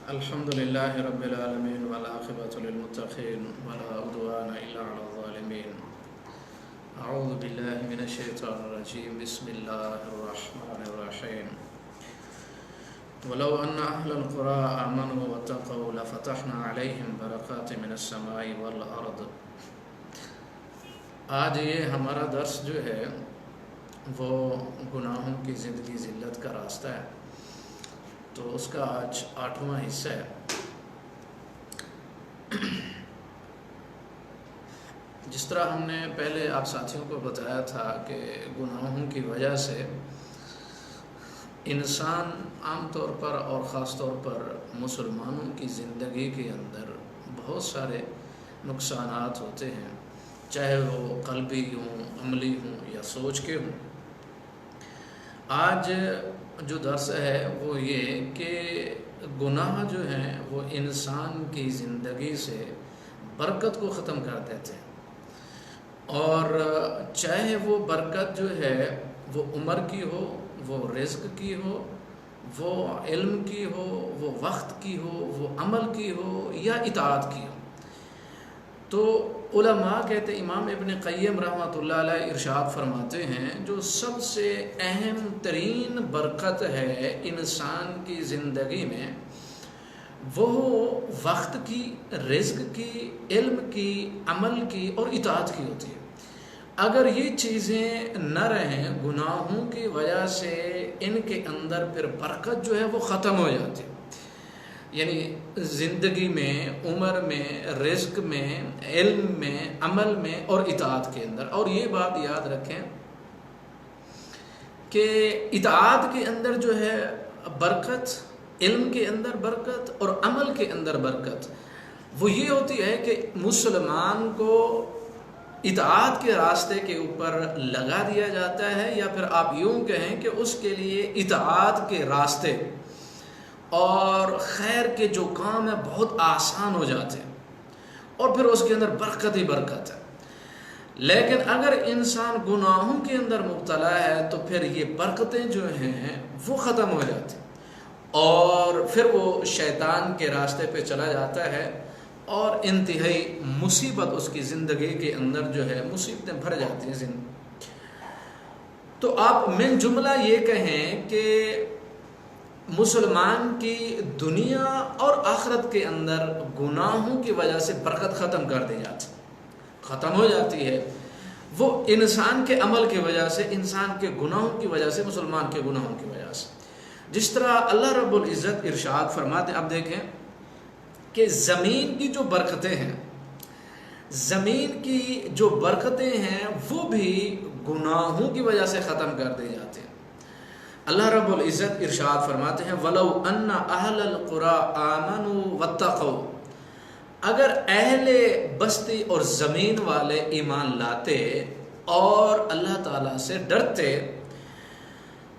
الحمد لله رب العالمين والعاقبة للمتقين ولا عدوان إلا على الظالمين. أعوذ بالله من الشيطان الرجيم. بسم الله الرحمن الرحيم. ولو أن أهل القرى آمنوا واتقوا لفتحنا عليهم بركات من السماء والأرض. آج یہ ہمارا درس جو ہے وہ گناہوں کی زندگی ذلت کا راستہ ہے، تو اس کا آج 8واں حصہ ہے۔ جس طرح ہم نے پہلے آپ ساتھیوں کو بتایا تھا کہ گناہوں کی وجہ سے انسان عام طور پر اور خاص طور پر مسلمانوں کی زندگی کے اندر بہت سارے نقصانات ہوتے ہیں، چاہے وہ قلبی ہوں، عملی ہوں یا سوچ کے ہوں۔ آج جو درس ہے وہ یہ کہ گناہ جو ہیں وہ انسان کی زندگی سے برکت کو ختم کر دیتے ہیں، اور چاہے وہ برکت جو ہے وہ عمر کی ہو، وہ رزق کی ہو، وہ علم کی ہو، وہ وقت کی ہو، وہ عمل کی ہو یا اطاعت کی ہو۔ تو علماء کہتے ہیں، امام ابن قیم رحمۃ اللہ علیہ ارشاد فرماتے ہیں، جو سب سے اہم ترین برکت ہے انسان کی زندگی میں وہ وقت کی، رزق کی، علم کی، عمل کی اور اطاعت کی ہوتی ہے۔ اگر یہ چیزیں نہ رہیں گناہوں کی وجہ سے ان کے اندر پھر برکت جو ہے وہ ختم ہو جاتی ہے، یعنی زندگی میں، عمر میں، رزق میں، علم میں، عمل میں اور اطاعت کے اندر۔ اور یہ بات یاد رکھیں کہ اطاعت کے اندر جو ہے برکت، علم کے اندر برکت اور عمل کے اندر برکت وہ یہ ہوتی ہے کہ مسلمان کو اطاعت کے راستے کے اوپر لگا دیا جاتا ہے، یا پھر آپ یوں کہیں کہ اس کے لیے اطاعت کے راستے اور خیر کے جو کام ہیں بہت آسان ہو جاتے ہیں، اور پھر اس کے اندر برکت ہی برکت ہے۔ لیکن اگر انسان گناہوں کے اندر مبتلا ہے تو پھر یہ برکتیں جو ہیں وہ ختم ہو جاتی ہیں، اور پھر وہ شیطان کے راستے پہ چلا جاتا ہے، اور انتہائی مصیبت اس کی زندگی کے اندر جو ہے مصیبتیں بھر جاتی ہیں زندگی۔ تو آپ من جملہ یہ کہیں کہ مسلمان کی دنیا اور آخرت کے اندر گناہوں کی وجہ سے برکت ختم کر دی جاتی، ختم ہو جاتی ہے۔ وہ انسان کے عمل کی وجہ سے، انسان کے گناہوں کی وجہ سے، مسلمان کے گناہوں کی وجہ سے۔ جس طرح اللہ رب العزت ارشاد فرماتے ہیں، اب دیکھیں کہ زمین کی جو برکتیں ہیں، زمین کی جو برکتیں ہیں وہ بھی گناہوں کی وجہ سے ختم کر دی جاتی ہیں۔ اللہ رب العزت ارشاد فرماتے ہیں، وَلَوْ أَنَّ أَهْلَ الْقُرَىٰ آمَنُوا وَاتَّقَوْا، اگر اہل بستی اور زمین والے ایمان لاتے اور اللہ تعالیٰ سے ڈرتے،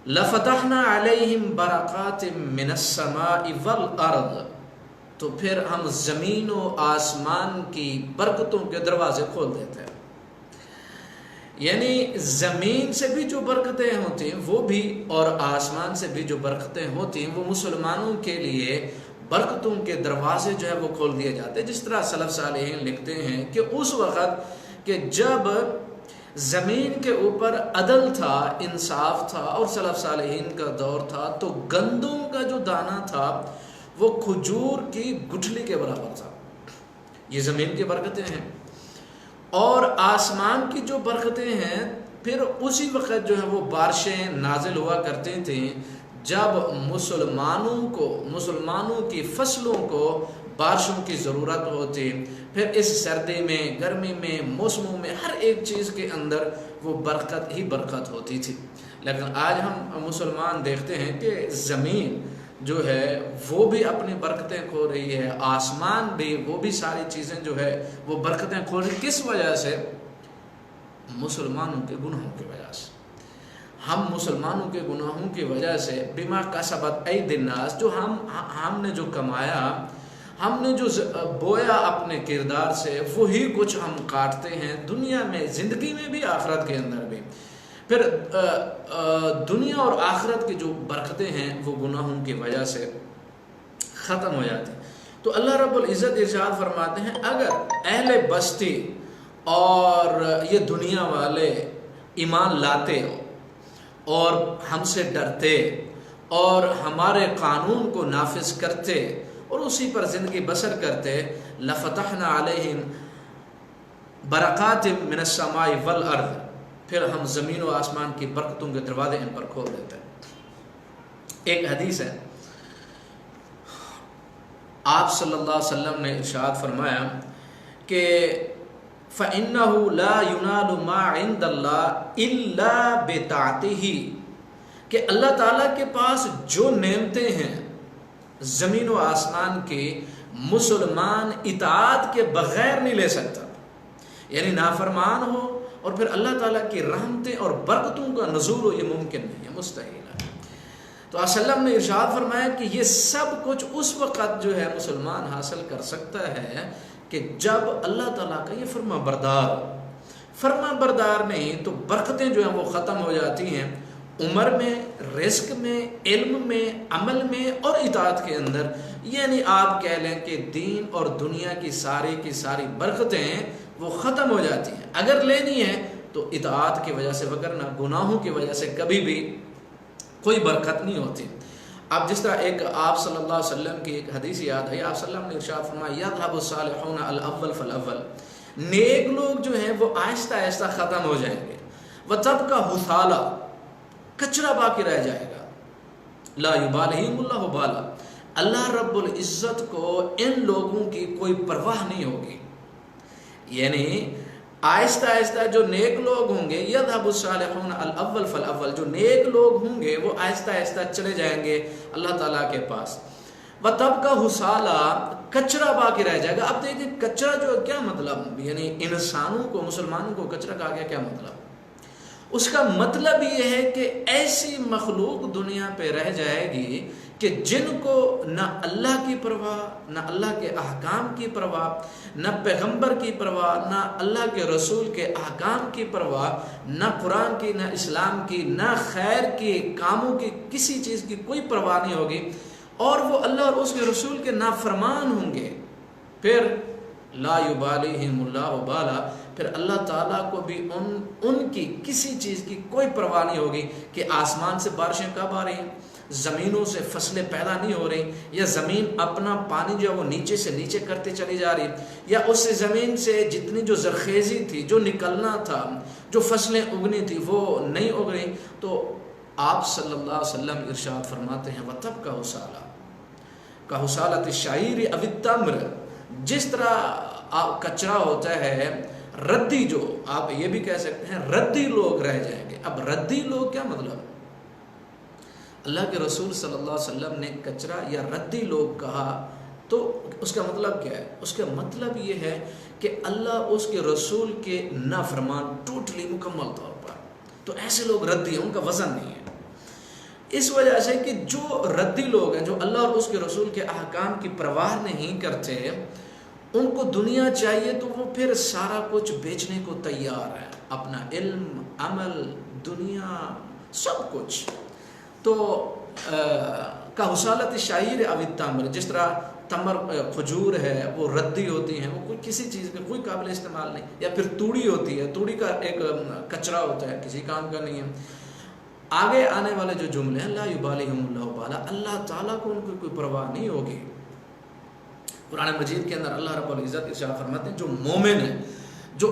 لَفَتَحْنَا عَلَيْهِمْ بَرَكَاتٍ مِّنَ السَّمَاءِ وَالْأَرْضِ، تو پھر ہم زمین و آسمان کی برکتوں کے دروازے کھول دیتے ہیں۔ یعنی زمین سے بھی جو برکتیں ہوتی ہیں وہ بھی، اور آسمان سے بھی جو برکتیں ہوتی ہیں وہ مسلمانوں کے لیے برکتوں کے دروازے جو ہے وہ کھول دیے جاتے ہیں۔ جس طرح سلف صالحین لکھتے ہیں کہ اس وقت کہ جب زمین کے اوپر عدل تھا، انصاف تھا اور سلف صالحین کا دور تھا، تو گندم کا جو دانہ تھا وہ کھجور کی گٹھلی کے برابر تھا۔ یہ زمین کی برکتیں ہیں۔ اور آسمان کی جو برکتیں ہیں، پھر اسی وقت جو ہے وہ بارشیں نازل ہوا کرتے تھے جب مسلمانوں کی فصلوں کو بارشوں کی ضرورت ہوتی۔ پھر اس سردی میں، گرمی میں، موسموں میں ہر ایک چیز کے اندر وہ برکت ہی برکت ہوتی تھی۔ لیکن آج ہم مسلمان دیکھتے ہیں کہ زمین جو ہے وہ بھی اپنی برکتیں کھو رہی ہے، آسمان بھی، وہ بھی ساری چیزیں جو ہے وہ برکتیں کھو رہی ہیں۔ کس وجہ سے؟ مسلمانوں کے گناہوں کی وجہ سے۔ ہم مسلمانوں کے گناہوں کی وجہ سے بما کسبت ایدی الناس، جو ہم نے جو کمایا، ہم نے جو بویا اپنے کردار سے، وہی کچھ ہم کاٹتے ہیں، دنیا میں، زندگی میں بھی، آخرت کے اندر بھی۔ پھر دنیا اور آخرت کی جو برکتیں ہیں وہ گناہوں کی وجہ سے ختم ہو جاتی ہیں۔ تو اللہ رب العزت ارشاد فرماتے ہیں اگر اہل بستی اور یہ دنیا والے ایمان لاتے اور ہم سے ڈرتے اور ہمارے قانون کو نافذ کرتے اور اسی پر زندگی بسر کرتے، لفتحنا علیہم برکات من السماء والارض، پھر ہم زمین و آسمان کی برکتوں کے دروازے ان پر کھول دیتے ہیں۔ ایک حدیث ہے، آپ صلی اللہ علیہ وسلم نے ارشاد فرمایا کہ فَإِنَّهُ لَا يُنَالُ مَا عِنْدَ اللَّهِ إِلَّا بِطَاعَتِهِ، کہ اللہ تعالیٰ کے پاس جو نعمتیں ہیں زمین و آسمان کی، مسلمان اطاعت کے بغیر نہیں لے سکتا، یعنی نافرمان ہو اور پھر اللہ تعالیٰ کی رحمتیں اور برکتوں کا نزول ہو، یہ ممکن نہیں ہے، مستحیل ہے۔ تو آپ صلی اللہ علیہ وسلم نے ارشاد فرمایا کہ یہ سب کچھ اس وقت جو ہے مسلمان حاصل کر سکتا ہے کہ جب اللہ تعالیٰ کا یہ فرما بردار نہیں تو برکتیں جو ہیں وہ ختم ہو جاتی ہیں، عمر میں، رزق میں، علم میں، عمل میں اور اطاعت کے اندر، یعنی آپ کہہ لیں کہ دین اور دنیا کی ساری برکتیں وہ ختم ہو جاتی ہیں۔ اگر لینی ہے تو اطاعت کی وجہ سے، وگرنہ گناہوں کی وجہ سے کبھی بھی کوئی برکت نہیں ہوتی۔ اب جس طرح ایک آپ صلی اللہ علیہ وسلم کی ایک حدیث یاد ہے، آپ صلی اللہ علیہ وسلم نے ارشاد فرمایا یذهب الصالحون الاول فالاول، نیک لوگ جو ہیں وہ آہستہ آہستہ ختم ہو جائیں گے، وتبقى حثالا، کچرا باقی رہ جائے گا، لا یبالہم اللہ بالا، اللہ رب العزت کو ان لوگوں کی کوئی پرواہ نہیں ہوگی۔ یعنی آہستہ آہستہ جو نیک لوگ ہوں گے، یذهب الصالحون الاول فالاول، جو نیک لوگ ہوں گے وہ آہستہ آہستہ چلے جائیں گے اللہ تعالیٰ کے پاس، وتبقى حثالا، کچرا باقی رہ جائے گا۔ اب دیکھیں کچرا جو کیا مطلب، یعنی انسانوں کو، مسلمانوں کو کچرا کہا گیا، کیا مطلب؟ اس کا مطلب یہ ہے کہ ایسی مخلوق دنیا پہ رہ جائے گی کہ جن کو نہ اللہ کی پرواہ، نہ اللہ کے احکام کی پرواہ، نہ پیغمبر کی پرواہ، نہ اللہ کے رسول کے احکام کی پرواہ، نہ قرآن کی، نہ اسلام کی، نہ خیر کی کاموں کی، کسی چیز کی کوئی پرواہ نہیں ہوگی، اور وہ اللہ اور اس کے رسول کے نافرمان ہوں گے۔ پھر لا یبالہم اللہ بالا، پھر اللہ تعالیٰ کو بھی ان کی کسی چیز کی کوئی پرواہ نہیں ہوگی کہ آسمان سے بارشیں کب آ رہی ہیں، زمینوں سے فصلیں پیدا نہیں ہو رہی، یا زمین اپنا پانی جو ہے وہ نیچے سے نیچے کرتے چلی جا رہی، یا اس زمین سے جتنی جو زرخیزی تھی، جو نکلنا تھا، جو فصلیں اگنی تھی وہ نہیں اگ رہی۔ تو آپ صلی اللہ علیہ وسلم ارشاد فرماتے ہیں وَتَبْقَى حُثَالًا كَحُثَالَةِ الشَّعِيرِ أَوِ التَّمْرِ، جس طرح کچرا ہوتا ہے، ردی، جو آپ یہ بھی کہہ سکتے ہیں ردی لوگ رہ جائیں گے۔ اب ردی لوگ کیا مطلب؟ اللہ کے رسول صلی اللہ علیہ وسلم نے کچرا یا ردی لوگ کہا تو اس کا مطلب کیا ہے؟ اس کا مطلب یہ ہے کہ اللہ اس کے رسول کے نافرمان ٹوٹلی مکمل طور پر، تو ایسے لوگ ردی ہیں، ان کا وزن نہیں ہے۔ اس وجہ سے کہ جو ردی لوگ ہیں، جو اللہ اور اس کے رسول کے احکام کی پرواہ نہیں کرتے، ان کو دنیا چاہیے تو وہ پھر سارا کچھ بیچنے کو تیار ہے، اپنا علم، عمل، دنیا، سب کچھ۔ تو کحثالۃ الشعیر او التمر، جس طرح تمر کھجور ہے وہ ردی ہوتی ہیں، وہ کوئی کسی چیز کا کوئی قابل استعمال نہیں، یا پھر توڑی ہوتی ہے، توڑی کا ایک کچرا ہوتا ہے، کسی کام کا نہیں ہے۔ آگے آنے والے جو جملے ہیں لا یبالہم اللہ بالا، اللہ تعالیٰ کو ان کی کوئی پرواہ نہیں ہوگی۔ قرآن مجید کے اندر اللہ رب العزت ارشاد فرماتے ہیں جو مومن ہیں، جو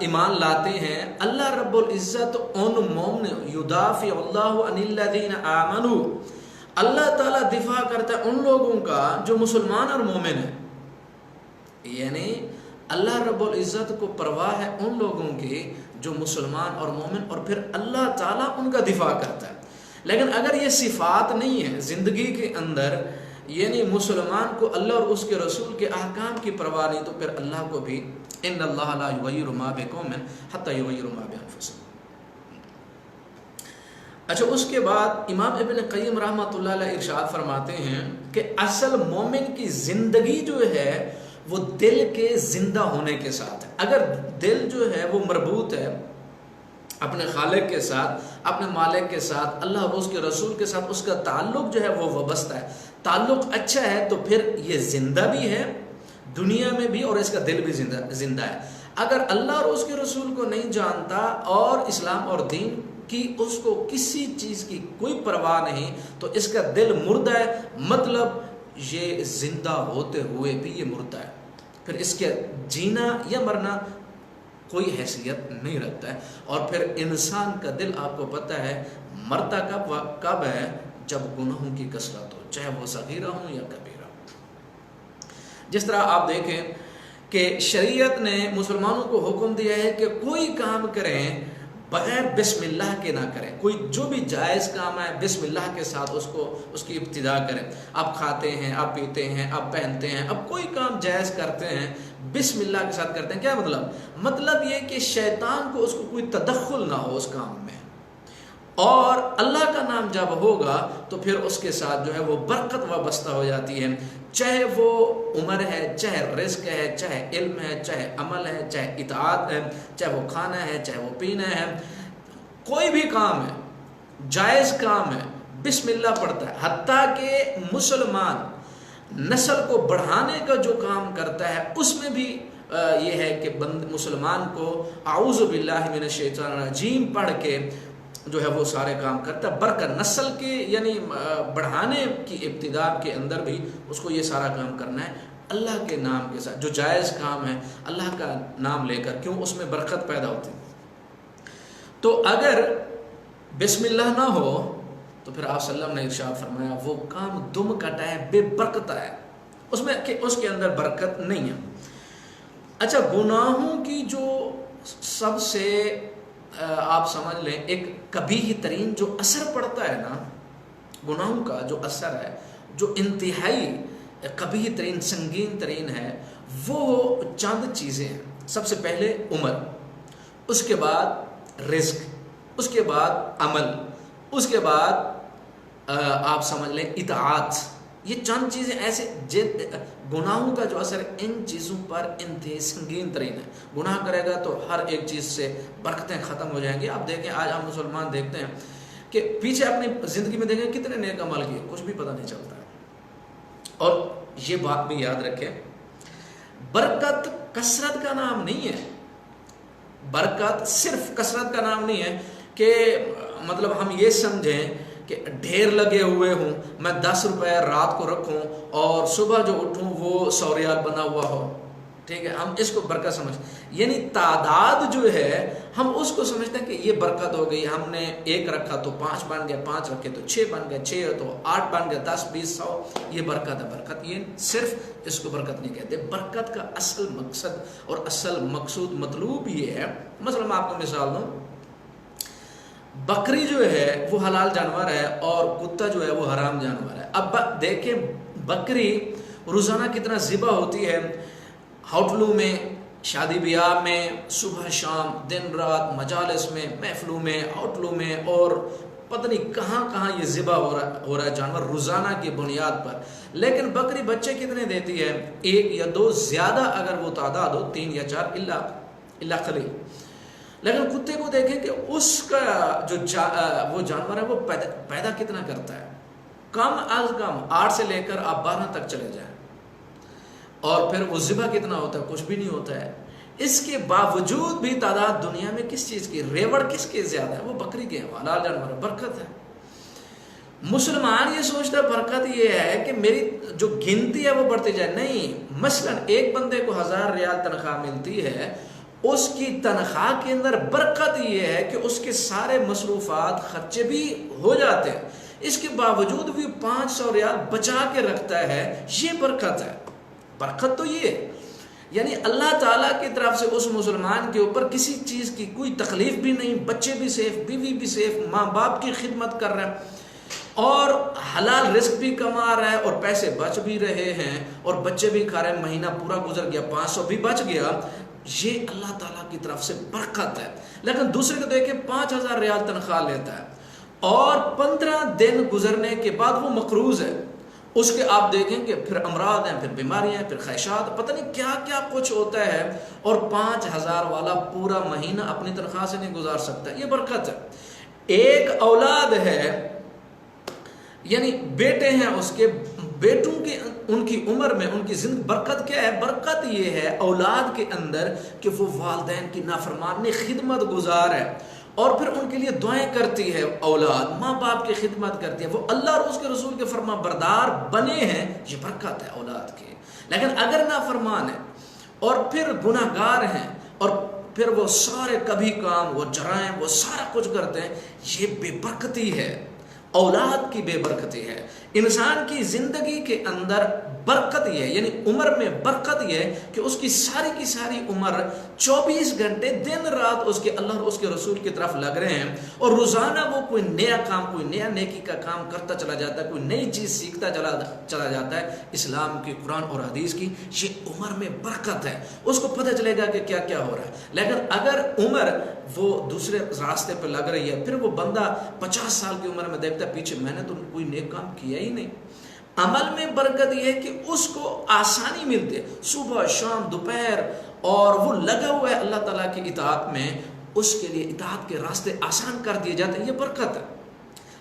ایمان لاتے ہیں، اللہ رب العزت ان مومن یدافع اللہ عن الذین آمنوا، اللہ تعالیٰ دفاع کرتا ہے ان لوگوں کا جو مسلمان اور مومن ہیں، یعنی اللہ رب العزت کو پرواہ ہے ان لوگوں کی جو مسلمان اور مومن، اور پھر اللہ تعالیٰ ان کا دفاع کرتا ہے۔ لیکن اگر یہ صفات نہیں ہے زندگی کے اندر، یعنی مسلمان کو اللہ اور اس کے رسول کے احکام کی پرواہ نہیں، تو پھر اللہ کو بھی ان اللہ لا یغیر ما بقوم حتی یغیروا ما بانفسہم۔ اچھا، اس کے بعد امام ابن قیم رحمۃ اللہ علیہ ارشاد فرماتے ہیں کہ اصل مومن کی زندگی جو ہے وہ دل کے زندہ ہونے کے ساتھ ہے۔ اگر دل جو ہے وہ مربوط ہے اپنے خالق کے ساتھ، اپنے مالک کے ساتھ، اللہ اور اس کے رسول کے ساتھ اس کا تعلق جو ہے وہ وابستہ ہے، تعلق اچھا ہے، تو پھر یہ زندہ بھی ہے دنیا میں بھی اور اس کا دل بھی زندہ ہے۔ اگر اللہ اور اس کے رسول کو نہیں جانتا اور اسلام اور دین کی اس کو کسی چیز کی کوئی پرواہ نہیں، تو اس کا دل مردہ ہے، مطلب یہ زندہ ہوتے ہوئے بھی یہ مردہ ہے، پھر اس کے جینا یا مرنا کوئی حیثیت نہیں رکھتا ہے۔ اور پھر انسان کا دل آپ کو پتہ ہے مرتا کب ہے؟ جب گناہوں کی کثرت ہو، چاہے وہ صغیرہ ہوں یا کبیرہ۔ جس طرح آپ دیکھیں کہ شریعت نے مسلمانوں کو حکم دیا ہے کہ کوئی کام کریں بغیر بسم اللہ کے نہ کریں، کوئی جو بھی جائز کام ہے بسم اللہ کے ساتھ اس کی ابتدا کریں۔ آپ کھاتے ہیں، آپ پیتے ہیں، آپ پہنتے ہیں، اب کوئی کام جائز کرتے ہیں بسم اللہ کے ساتھ کرتے ہیں، کیا مطلب یہ کہ شیطان کو اس کو کوئی تدخل نہ ہو اس کام میں، اور اللہ کا نام جب ہوگا تو پھر اس کے ساتھ جو ہے وہ برکت وابستہ ہو جاتی ہے، چاہے وہ عمر ہے، چاہے رزق ہے، چاہے علم ہے، چاہے عمل ہے، چاہے اطاعت ہے، چاہے وہ کھانا ہے، چاہے وہ پینا ہے، کوئی بھی کام ہے جائز کام ہے بسم اللہ پڑھتا ہے۔ حتیٰ کہ مسلمان نسل کو بڑھانے کا جو کام کرتا ہے اس میں بھی یہ ہے کہ مسلمان کو اعوذ باللہ من الشیطان الرجیم پڑھ کے جو ہے وہ سارے کام کرتا ہے، برکت نسل کے یعنی بڑھانے کی ابتدا کے اندر بھی اس کو یہ سارا کام کرنا ہے اللہ کے نام کے ساتھ، جو جائز کام ہے اللہ کا نام لے کر، کیوں؟ اس میں برکت پیدا ہوتی ہے۔ تو اگر بسم اللہ نہ ہو تو پھر آپ صلی اللہ علیہ وسلم نے ارشاد فرمایا وہ کام دم کٹا ہے، بے برکت ہے، اس میں کہ اس کے اندر برکت نہیں ہے۔ اچھا، گناہوں کی جو سب سے آپ سمجھ لیں ایک قبیح ترین جو اثر پڑتا ہے نا، گناہوں کا جو اثر ہے جو انتہائی قبیح ترین سنگین ترین ہے، وہ چند چیزیں ہیں۔ سب سے پہلے عمر، اس کے بعد رزق، اس کے بعد عمل، اس کے بعد آپ سمجھ لیں اطاعت، یہ چند چیزیں ایسے گناہوں کا جو اثر ان چیزوں پر انتہائی سنگین ترین ہے۔ گناہ کرے گا تو ہر ایک چیز سے برکتیں ختم ہو جائیں گی۔ آپ دیکھیں آج ہم مسلمان دیکھتے ہیں کہ پیچھے اپنی زندگی میں دیکھیں کتنے نیک عمل کیے، کچھ بھی پتہ نہیں چلتا ہے۔ اور یہ بات بھی یاد رکھیں، برکت کثرت کا نام نہیں ہے، برکت صرف کثرت کا نام نہیں ہے کہ مطلب ہم یہ سمجھیں کہ ڈھیر لگے ہوئے ہوں، میں 10 روپے رات کو رکھوں اور صبح جو اٹھوں وہ 100 ریال بنا ہوا ہو، ٹھیک ہے، ہم اس کو برکت سمجھ، یعنی تعداد جو ہے ہم اس کو سمجھتے ہیں کہ یہ برکت ہو گئی، ہم نے 1 رکھا تو 5 بن گیا، 5 رکھے تو 6 بن گیا، 6 تو 8 بن گیا، 10 20 100، یہ برکت ہے۔ برکت یہ صرف اس کو برکت نہیں کہتے، برکت کا اصل مقصد اور اصل مقصود مطلوب یہ ہے۔ مثلا میں آپ کو مثال دوں، بکری جو ہے وہ حلال جانور ہے اور کتا جو ہے وہ حرام جانور ہے۔ اب دیکھیں بکری روزانہ کتنا ذبح ہوتی ہے، ہوٹلوں میں، شادی بیاہ میں، صبح شام، دن رات، مجالس میں، محفلوں میں، ہوٹلوں میں، اور پتہ نہیں کہاں کہاں یہ ذبح ہو رہا ہے جانور روزانہ کی بنیاد پر۔ لیکن بکری بچے کتنے دیتی ہے؟ 1 یا 2، زیادہ اگر وہ تعداد ہو 3 یا 4، اللہ قلیل۔ لیکن کتے کو دیکھیں کہ اس کا جو وہ جانور ہے وہ پیدا کتنا کرتا ہے، کم از کم 8 سے لے کر آپ 12 تک چلے جائیں، اور پھر وہ ذبح کتنا ہوتا ہے؟ کچھ بھی نہیں ہوتا ہے۔ اس کے باوجود بھی تعداد دنیا میں کس چیز کی، ریوڑ کس کے زیادہ ہے؟ وہ بکری کے، حلال جانور ہے، برکت ہے۔ مسلمان یہ سوچتا ہے برکت یہ ہے کہ میری جو گنتی ہے وہ بڑھتی جائے، نہیں۔ مثلا ایک بندے کو 1000 ریال تنخواہ ملتی ہے، اس کی تنخواہ کے اندر برکت یہ ہے کہ اس کے سارے مصروفات خرچے بھی ہو جاتے ہیں، اس کے باوجود بھی 500 ریال بچا کے رکھتا ہے، یہ برکت ہے۔ برکت تو یہ ہے، یعنی اللہ تعالیٰ کی طرف سے اس مسلمان کے اوپر کسی چیز کی کوئی تکلیف بھی نہیں، بچے بھی سیف، بیوی بھی سیف، ماں باپ کی خدمت کر رہے ہیں، اور حلال رزق بھی کما رہا ہے، اور پیسے بچ بھی رہے ہیں، اور بچے بھی کھا رہے ہیں، مہینہ پورا گزر گیا، 500 بھی بچ گیا، یہ اللہ تعالیٰ کی طرف سے برکت ہے۔ لیکن دوسرے کو دیکھیں 5000 ریال تنخواہ لیتا ہے، اور 15 دن گزرنے کے بعد وہ مقروض ہے، اس کے آپ دیکھیں کہ پھر امراض ہیں، پھر بیماریاں ہیں، پھر خواہشات، پتہ نہیں کیا کیا کچھ ہوتا ہے، اور 5,000 والا پورا مہینہ اپنی تنخواہ سے نہیں گزار سکتا. یہ برکت ہے. ایک اولاد ہے، یعنی بیٹے ہیں اس کے، بیٹوں کی ان کی عمر میں ان کی زندگی، برکت کیا ہے؟ برکت یہ ہے اولاد کے اندر کہ وہ والدین کی نافرمانی خدمت گزار ہے، اور پھر ان کے لیے دعائیں کرتی ہے، اولاد ماں باپ کی خدمت کرتی ہے، وہ اللہ اور اس کے رسول کے فرما بردار بنے ہیں. یہ برکت ہے اولاد کی. لیکن اگر نافرمان ہے اور پھر گناہ گار ہیں اور پھر وہ سارے کبھی کام، وہ جرائم، وہ سارا کچھ کرتے ہیں، یہ بے برکتی ہے. اولاد کی بے برکتی ہے. انسان کی زندگی کے اندر برکت یہ ہے، یعنی عمر میں برکت یہ ہے کہ اس کی ساری عمر 24 گھنٹے دن رات اس کے اللہ اور اس کے رسول کی طرف لگ رہے ہیں، اور روزانہ وہ کوئی نیا کام، کوئی نیا نیکی کا کام کرتا چلا جاتا ہے، کوئی نئی چیز سیکھتا چلا جاتا ہے اسلام کی، قرآن اور حدیث کی. یہ عمر میں برکت ہے. اس کو پتہ چلے گا کہ کیا کیا ہو رہا ہے. لیکن اگر عمر وہ دوسرے راستے پہ لگ رہی ہے، پھر وہ بندہ 50 سال کی عمر میں دیکھتا ہے پیچھے میں نے تو کوئی نیک کام کیا ہی نہیں. عمل میں برکت یہ ہے کہ اس کو آسانی ملتی ہے، صبح شام دوپہر، اور وہ لگا ہوا ہے اللہ تعالیٰ کی اطاعت میں، اس کے لیے اطاعت کے راستے آسان کر دیے جاتے ہیں. یہ برکت ہے.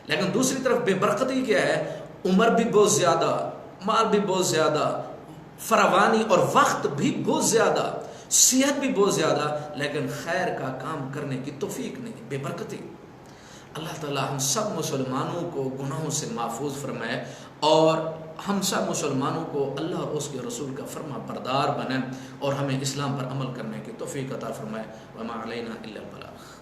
لیکن دوسری طرف بے برکتی کیا ہے؟ عمر بھی بہت زیادہ، مال بھی بہت زیادہ، فراوانی اور وقت بھی بہت زیادہ، صحت بھی بہت زیادہ، لیکن خیر کا کام کرنے کی توفیق نہیں. بے برکتی. اللہ تعالیٰ ہم سب مسلمانوں کو گناہوں سے محفوظ فرمائے، اور ہم سب مسلمانوں کو اللہ اور اس کے رسول کا فرما بردار بنائے، اور ہمیں اسلام پر عمل کرنے کی توفیق عطا فرمائے. وما علینا الا البلاغ.